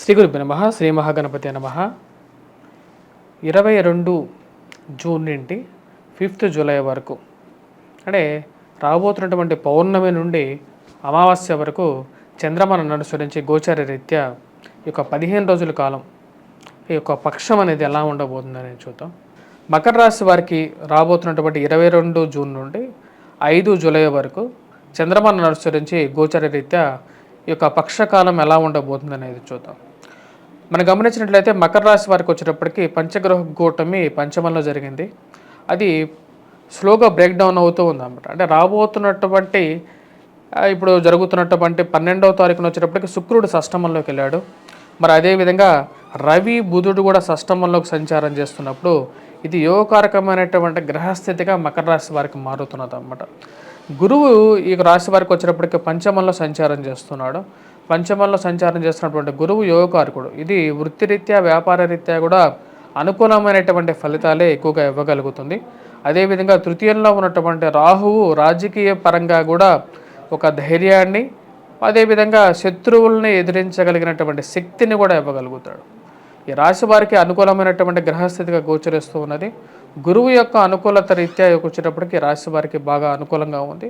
శ్రీ గురుభ్యో నమః. శ్రీ మహాగణపతి నమః. 22 జూన్ నుండి 5 జూలై వరకు అంటే రాబోతున్నటువంటి పౌర్ణమి నుండి అమావాస్య వరకు చంద్రమను అనుసరించి గోచార రీత్యా ఈ యొక్క 15 రోజుల కాలం ఈ యొక్క పక్షం అనేది ఎలా ఉండబోతుందని చూద్దాం. మకర రాశి వారికి రాబోతున్నటువంటి 22 జూన్ నుండి 5 జూలై వరకు చంద్రమను అనుసరించి గోచార రీత్యా ఈ యొక్క పక్షకాలం ఎలా ఉండబోతుంది అనేది చూద్దాం. మనం గమనించినట్లయితే మకర రాశి వారికి వచ్చేటప్పటికి పంచగ్రహ కూటమి పంచమంలో జరిగింది. అది స్లోగా బ్రేక్ డౌన్ అవుతూ ఉందన్నమాట. అంటే రాబోతున్నటువంటి ఇప్పుడు జరుగుతున్నటువంటి 12వ తారీఖున వచ్చేటప్పటికి శుక్రుడు షష్టమంలోకి వెళ్ళాడు. మరి అదేవిధంగా రవి బుధుడు కూడా షష్టమంలోకి సంచారం చేస్తున్నప్పుడు ఇది యోగకారకమైనటువంటి గ్రహస్థితిగా మకర రాశి వారికి మారుతున్నది అన్నమాట. గురువు ఈ రాశి వారికి వచ్చేటప్పటికి పంచమంలో సంచారం చేస్తున్నాడు. పంచమంలో సంచారం చేస్తున్నటువంటి గురువు యోగకారకుడు. ఇది వృత్తిరీత్యా వ్యాపార రీత్యా కూడా అనుకూలమైనటువంటి ఫలితాలే ఎక్కువగా ఇవ్వగలుగుతుంది. అదేవిధంగా తృతీయంలో ఉన్నటువంటి రాహువు రాజకీయ పరంగా కూడా ఒక ధైర్యాన్ని, అదేవిధంగా శత్రువుల్ని ఎదిరించగలిగినటువంటి శక్తిని కూడా ఇవ్వగలుగుతాడు. ఈ రాశి వారికి అనుకూలమైనటువంటి గ్రహస్థితిగా గోచరిస్తూ ఉన్నది. గురువు యొక్క అనుకూలత రీత్యా వచ్చేటప్పటికి రాశి వారికి బాగా అనుకూలంగా ఉంది.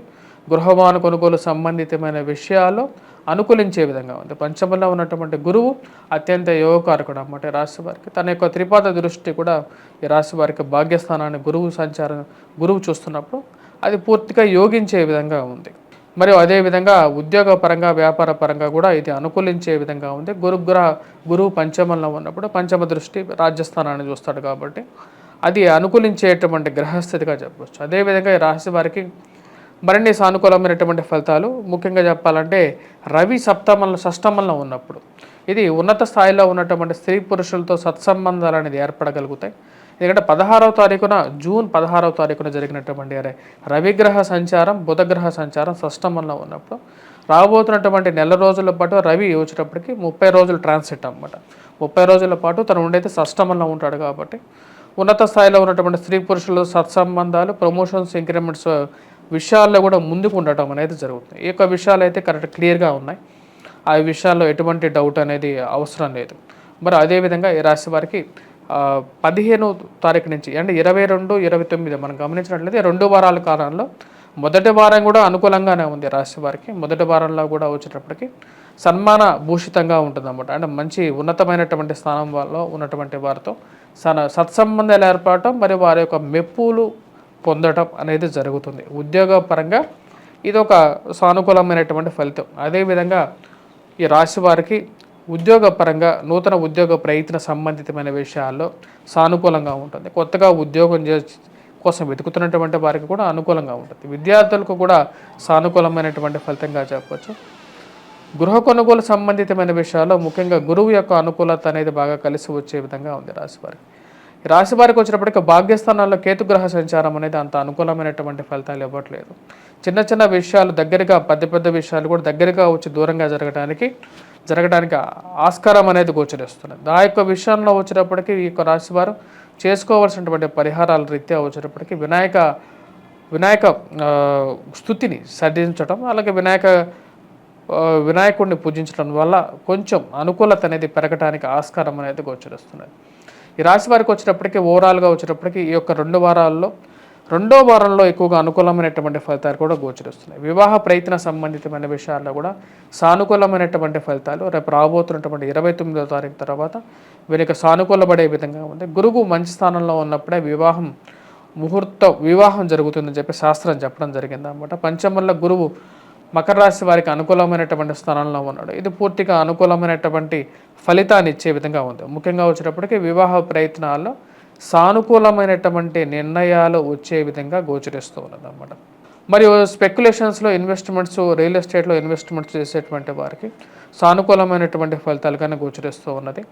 గృహవాహన కొనుగోలు సంబంధితమైన విషయాల్లో అనుకూలించే విధంగా ఉంది. పంచమంలో ఉన్నటువంటి గురువు అత్యంత యోగకారకుడు అన్నమాట రాశి వారికి. తన యొక్క త్రిపాద దృష్టి కూడా ఈ రాశి వారికి భాగ్యస్థానాన్ని గురువు చూస్తున్నప్పుడు అది పూర్తిగా యోగించే విధంగా ఉంది. మరియు అదేవిధంగా ఉద్యోగ పరంగా వ్యాపార పరంగా కూడా ఇది అనుకూలించే విధంగా ఉంది. గురువు పంచమంలో ఉన్నప్పుడు పంచమ దృష్టి రాజ్యస్థానాన్ని చూస్తాడు కాబట్టి అది అనుకూలించేటువంటి గ్రహస్థితిగా చెప్పవచ్చు. అదేవిధంగా ఈ రాశి వారికి మరిన్ని సానుకూలమైనటువంటి ఫలితాలు ముఖ్యంగా చెప్పాలంటే రవి షష్టమంలో ఉన్నప్పుడు ఇది ఉన్నత స్థాయిలో ఉన్నటువంటి స్త్రీ పురుషులతో సత్సంబంధాలు అనేది ఏర్పడగలుగుతాయి. ఎందుకంటే జూన్ 16వ తారీఖున జరిగినటువంటి రవిగ్రహ సంచారం బుధగ్రహ సంచారం షష్టమంలో ఉన్నప్పుడు రాబోతున్నటువంటి నెల రోజుల పాటు రవి వచ్చేటప్పటికి 30 రోజులు ట్రాన్సిట్ అన్నమాట. 30 రోజుల పాటు తను ఉండైతే షష్టమంలో ఉంటాడు కాబట్టి ఉన్నత స్థాయిలో ఉన్నటువంటి స్త్రీ పురుషులు సత్సంబంధాలు, ప్రమోషన్స్, ఇంక్రిమెంట్స్ విషయాల్లో కూడా ముందుకు ఉండటం అనేది జరుగుతుంది. ఈ యొక్క విషయాలు అయితే క్లియర్గా ఉన్నాయి. ఆ విషయాల్లో ఎటువంటి డౌట్ అనేది అవసరం లేదు. మరి అదేవిధంగా ఈ రాశి వారికి 15వ తారీఖు నుంచి అంటే 22, 29 మనం గమనించినట్లయితే 2 వారాల కాలంలో మొదటి వారం కూడా అనుకూలంగానే ఉంది రాశి వారికి. మొదటి వారంలో కూడా వచ్చేటప్పటికి సన్మాన భూషితంగా ఉంటుంది అన్నమాట. అంటే మంచి ఉన్నతమైనటువంటి స్థానంలో ఉన్నటువంటి వారితో సత్సంబంధాలు ఏర్పడటం మరియు వారి యొక్క మెప్పులు పొందడం అనేది జరుగుతుంది. ఉద్యోగ పరంగా ఇది ఒక సానుకూలమైనటువంటి ఫలితం. అదేవిధంగా ఈ రాశి వారికి ఉద్యోగ పరంగా నూతన ఉద్యోగ ప్రయత్న సంబంధితమైన విషయాల్లో సానుకూలంగా ఉంటుంది. కొత్తగా ఉద్యోగం కోసం వెతుకుతున్నటువంటి వారికి కూడా అనుకూలంగా ఉంటుంది. విద్యార్థులకు కూడా సానుకూలమైనటువంటి ఫలితంగా చెప్పవచ్చు. గృహ కొనుగోలు సంబంధితమైన విషయాల్లో ముఖ్యంగా గురువు యొక్క అనుకూలత అనేది బాగా కలిసి వచ్చే విధంగా ఉంది రాశి వారికి. రాశి వారికి వచ్చినప్పటికీ భాగ్యస్థానాల్లో కేతుగ్రహ సంచారం అనేది అంత అనుకూలమైనటువంటి ఫలితాలు ఇవ్వట్లేదు. చిన్న చిన్న విషయాలు దగ్గరగా పెద్ద విషయాలు కూడా దగ్గరగా వచ్చి దూరంగా జరగడానికి ఆస్కారం అనేది గోచరిస్తున్నది. ఆ యొక్క విషయంలో వచ్చేటప్పటికి ఈ యొక్క రాశి వారు చేసుకోవాల్సినటువంటి పరిహారాల రీత్యా వచ్చేటప్పటికి వినాయక స్థుతిని సాధించడం, అలాగే వినాయకుడిని పూజించడం వల్ల కొంచెం అనుకూలత అనేది పెరగడానికి ఆస్కారం అనేది గోచరిస్తున్నది. ఈ రాశి వారికి వచ్చేటప్పటికి ఓవరాల్గా వచ్చేటప్పటికి ఈ యొక్క 2 వారాల్లో 2వ వారంలో ఎక్కువగా అనుకూలమైనటువంటి ఫలితాలు కూడా గోచరిస్తున్నాయి. వివాహ ప్రయత్న సంబంధితమైన విషయాల్లో కూడా సానుకూలమైనటువంటి ఫలితాలు రేపు రాబోతున్నటువంటి 29వ తారీఖు తర్వాత వీరికి సానుకూలపడే విధంగా ఉంది. గురువు మంచి స్థానంలో ఉన్నప్పుడే వివాహం జరుగుతుందని చెప్పి శాస్త్రం చెప్పడం జరిగింది అన్నమాట. పంచమంలో గురువు మకర రాశి వారికి అనుకూలమైనటువంటి స్థానంలో ఉన్నాడు. ఇది పూర్తిగా అనుకూలమైనటువంటి ఫలితాన్ని ఇచ్చే విధంగా ఉంది. ముఖ్యంగా వచ్చేటప్పటికి వివాహ ప్రయత్నాల్లో సానుకూలమైనటువంటి నిర్ణయాలు వచ్చే విధంగా గోచరిస్తూ ఉన్నది అన్నమాట. మరియు స్పెక్యులేషన్స్లో ఇన్వెస్ట్మెంట్స్, రియల్ ఎస్టేట్లో ఇన్వెస్ట్మెంట్స్ చేసేటువంటి వారికి సానుకూలమైనటువంటి ఫలితాలుగానే గోచరిస్తూ ఉన్నది.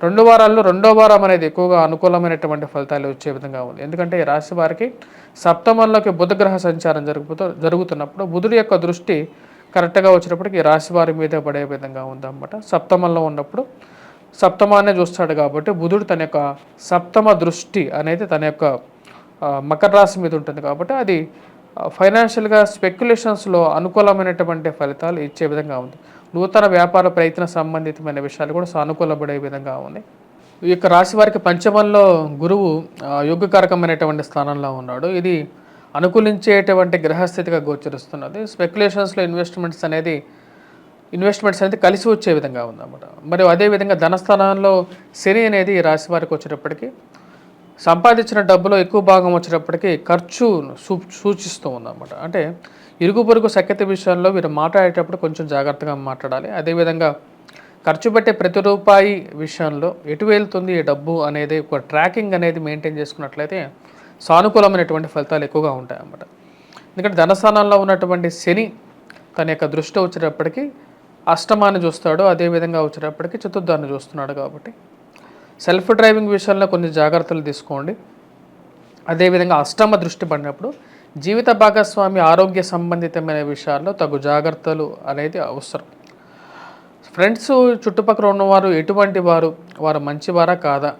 2 వారాల్లో 2వ వారం అనేది ఎక్కువగా అనుకూలమైనటువంటి ఫలితాలు వచ్చే విధంగా ఉంది. ఎందుకంటే ఈ రాశి వారికి సప్తమంలోకి బుధగ్రహ సంచారం జరుగుతున్నప్పుడు బుధుడి యొక్క దృష్టి కరెక్ట్గా వచ్చినప్పటికీ ఈ రాశి వారి మీద పడే విధంగా ఉందన్నమాట. సప్తమంలో ఉన్నప్పుడు సప్తమాన్నే చూస్తాడు కాబట్టి బుధుడు తన యొక్క సప్తమ దృష్టి అనేది తన యొక్క మకర రాశి మీద ఉంటుంది కాబట్టి అది ఫైనాన్షియల్గా స్పెక్యులేషన్స్లో అనుకూలమైనటువంటి ఫలితాలు ఇచ్చే విధంగా ఉంది. నూతన వ్యాపార ప్రయత్న సంబంధితమైన విషయాలు కూడా సానుకూలపడే విధంగా ఉంది. ఈ యొక్క రాశి వారికి పంచమంలో గురువు యోగకారకమైనటువంటి స్థానంలో ఉన్నాడు. ఇది అనుకూలించేటువంటి గ్రహస్థితిగా గోచరిస్తున్నది. స్పెక్యులేషన్స్లో ఇన్వెస్ట్మెంట్స్ అనేది కలిసి వచ్చే విధంగా ఉందన్నమాట. మరియు అదేవిధంగా ధనస్థానంలో శని అనేది ఈ రాశి వారికి వచ్చేటప్పటికి సంపాదించిన డబ్బులో ఎక్కువ భాగం వచ్చేటప్పటికి ఖర్చును సూచిస్తూ ఉందన్నమాట. అంటే ఇరుగు పొరుగు సఖ్యత విషయంలో వీరు మాట్లాడేటప్పుడు కొంచెం జాగ్రత్తగా మాట్లాడాలి. అదేవిధంగా ఖర్చు పెట్టే ప్రతి రూపాయి విషయంలో ఎటు వెళ్తుంది ఈ డబ్బు అనేది ఒక ట్రాకింగ్ అనేది మెయింటైన్ చేసుకున్నట్లయితే సానుకూలమైనటువంటి ఫలితాలు ఎక్కువగా ఉంటాయి అన్నమాట. ఎందుకంటే ధనస్థానంలో ఉన్నటువంటి శని తన యొక్క దృష్టి వచ్చేటప్పటికి అష్టమాన్ని చూస్తాడు, అదేవిధంగా వచ్చేటప్పటికి చతుర్థాన్ని చూస్తున్నాడు. కాబట్టి సెల్ఫ్ డ్రైవింగ్ విషయంలో కొన్ని జాగ్రత్తలు తీసుకోండి. అదేవిధంగా అష్టమ దృష్టి పడినప్పుడు జీవిత భాగస్వామి ఆరోగ్య సంబంధితమైన విషయాల్లో తగు జాగ్రత్తలు అనేది అవసరం. ఫ్రెండ్స్ చుట్టుపక్కల ఉన్నవారు ఎటువంటి వారు మంచివారా కాదా,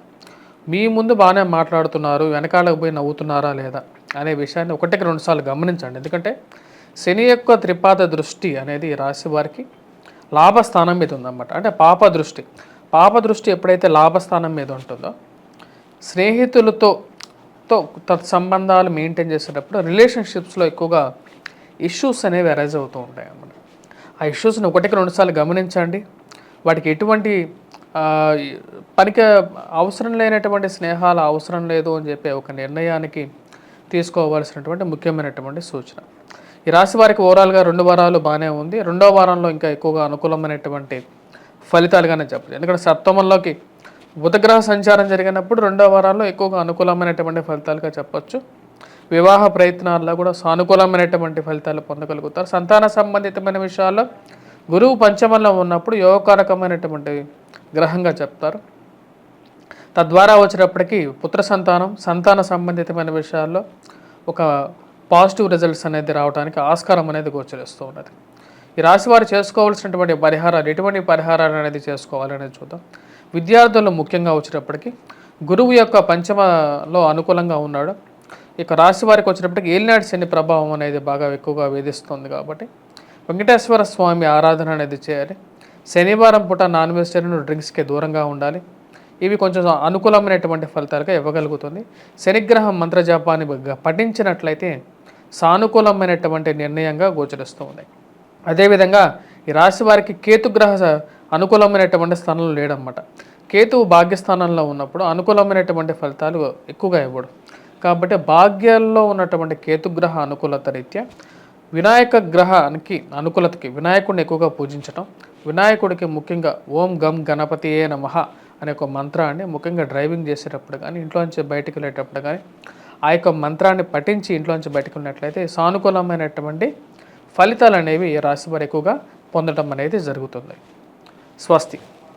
మీ ముందు బాగానే మాట్లాడుతున్నారు, వెనకాలకు పోయి నవ్వుతున్నారా లేదా అనే విషయాన్ని ఒకటికి 2 సార్లు గమనించండి. ఎందుకంటే శని యొక్క త్రిపాద దృష్టి అనేది రాశి వారికి లాభస్థానం మీద ఉందన్నమాట. అంటే పాప దృష్టి ఎప్పుడైతే లాభస్థానం మీద ఉంటుందో స్నేహితులతో తత్సంబంధాలు మెయింటైన్ చేసేటప్పుడు రిలేషన్షిప్స్లో ఎక్కువగా ఇష్యూస్ అనేవి అరైజ్ అవుతూ ఉంటాయి అన్నమాట. ఆ ఇష్యూస్ని ఒకటికి 2 సార్లు గమనించండి. వాటికి ఎటువంటి పనికి అవసరం లేనటువంటి స్నేహాలు అవసరం లేదు అని చెప్పి ఒక నిర్ణయానికి తీసుకోవాల్సినటువంటి ముఖ్యమైనటువంటి సూచన. ఈ రాశి వారికి ఓవరాల్గా 2 వారాలు బాగానే ఉంది. 2వ వారంలో ఇంకా ఎక్కువగా అనుకూలమైనటువంటి ఫలితాలుగానే చెప్పచ్చు. ఎందుకంటే సప్తమంలోకి బుధగ్రహ సంచారం జరిగినప్పుడు 2వ వారాల్లో ఎక్కువగా అనుకూలమైనటువంటి ఫలితాలుగా చెప్పచ్చు. వివాహ ప్రయత్నాల్లో కూడా సానుకూలమైనటువంటి ఫలితాలు పొందగలుగుతారు. సంతాన సంబంధితమైన విషయాల్లో గురువు పంచమంలో ఉన్నప్పుడు యోగకారకమైనటువంటి గ్రహంగా చెప్తారు. తద్వారా వచ్చేటప్పటికి పుత్ర సంతాన సంబంధితమైన విషయాల్లో ఒక పాజిటివ్ రిజల్ట్స్ అనేది రావడానికి ఆస్కారం అనేది గోచరిస్తూ ఉన్నది. ఈ రాశి వారు చేసుకోవాల్సినటువంటి పరిహారాలు ఎటువంటి పరిహారాలు అనేది చేసుకోవాలనేది చూద్దాం. విద్యార్థులు ముఖ్యంగా వచ్చేటప్పటికి గురువు యొక్క పంచమలో అనుకూలంగా ఉన్నాడు. ఇక రాశి వారికి వచ్చేటప్పటికి ఏలినాటి శని ప్రభావం అనేది బాగా ఎక్కువగా వేధిస్తుంది. కాబట్టి వెంకటేశ్వర స్వామి ఆరాధన అనేది చేయాలి. శనివారం పూట నాన్ వెజిటేరియన్ డ్రింక్స్కి దూరంగా ఉండాలి. ఇవి కొంచెం అనుకూలమైనటువంటి ఫలితాలుగా ఇవ్వగలుగుతుంది. శనిగ్రహం మంత్రజాపాన్ని పఠించినట్లయితే సానుకూలమైనటువంటి నిర్ణయంగా గోచరిస్తూ ఉన్నాయి. అదేవిధంగా ఈ రాశి వారికి కేతుగ్రహ అనుకూలమైనటువంటి స్థానంలో లేడన్నమాట. కేతువు భాగ్యస్థానంలో ఉన్నప్పుడు అనుకూలమైనటువంటి ఫలితాలు ఎక్కువగా ఇవ్వడు. కాబట్టి భాగ్యాల్లో ఉన్నటువంటి కేతుగ్రహ అనుకూలత రీత్యా వినాయక గ్రహానికి అనుకూలతకి వినాయకుడిని ఎక్కువగా పూజించటం, వినాయకుడికి ముఖ్యంగా ఓం గం గణపతియే నమః అనే ఒక మంత్రాన్ని ముఖ్యంగా డ్రైవింగ్ చేసేటప్పుడు కానీ ఇంట్లోంచి బయటకు వెళ్ళేటప్పుడు కానీ ఆ యొక్క మంత్రాన్ని పఠించి ఇంట్లోంచి బయటకు వెళ్ళినట్లయితే సానుకూలమైనటువంటి ఫలితాలు అనేవి రాశి వారు ఎక్కువగా పొందడం అనేది జరుగుతుంది. స్వస్తి.